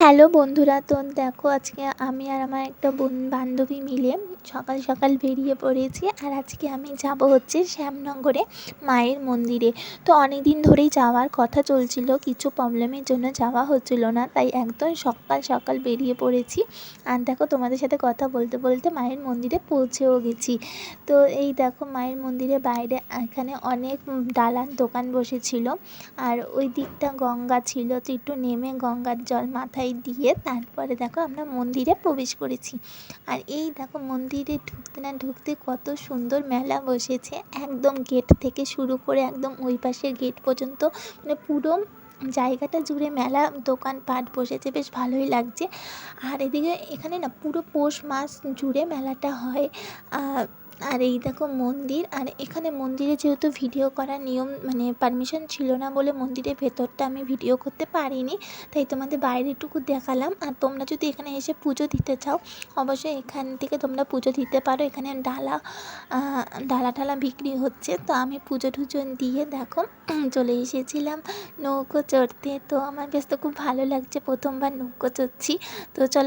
Hello বন্ধুরা, তো দেখো আজকে আমি আর আমার একটা বান্ধবী মিলে সকাল সকাল বেরিয়ে পড়েছি। আর আজকে আমি যাব হচ্ছে শ্যামনগরে মায়ের মন্দিরে। তো অনেক দিন ধরেই যাওয়ার কথা চলছিল, কিছু প্রবলেমের জন্য যাওয়া হচ্ছিল না, তাই একদম সকাল সকাল বেরিয়ে পড়েছি। আর দেখো তোমাদের সাথে কথা বলতে বলতে মায়ের মন্দিরে পৌঁছেও গেছি। তো এই দেখো মায়ের মন্দিরের বাইরে এখানে অনেক ডালার দোকান বসেছিল। আর ওই দিকটা গঙ্গা ছিল, তো একটু নেমে গঙ্গার জল মাথায় দিয়ে তারপরে দেখো আমরা মন্দিরে প্রবেশ করেছি। আর এই দেখো মন্দিরে ঢুকতে না ঢুকতে কত সুন্দর মেলা বসেছে, একদম গেট থেকে শুরু করে একদম ওই পাশের গেট পর্যন্ত, মানে পুরো জায়গাটা জুড়ে মেলা দোকানপাট বসেছে, বেশ ভালোই লাগছে। আর এদিকে এখানে না পুরো পৌষ মাস জুড়ে মেলাটা হয়। আর এই দেখো মন্দির, আর এখানে মন্দিরে যেহেতু ভিডিও করার নিয়ম মানে পারমিশন ছিল না বলে মন্দিরের ভেতরটা আমি ভিডিও করতে পারিনি, তাই তোমাদের বাইরেটুকু দেখালাম। আর তোমরা যদি এখানে এসে পুজো দিতে চাও অবশ্যই এখান থেকে তোমরা পুজো দিতে পারো। এখানে ডালা ঢালা বিক্রি হচ্ছে। তো আমি পুজো টুজো দিয়ে দেখো চলে এসেছিলাম নৌকো চড়তে। তো আমার বেশ তো খুব ভালো লাগছে, প্রথমবার নৌকো চড়ছি। তো চলো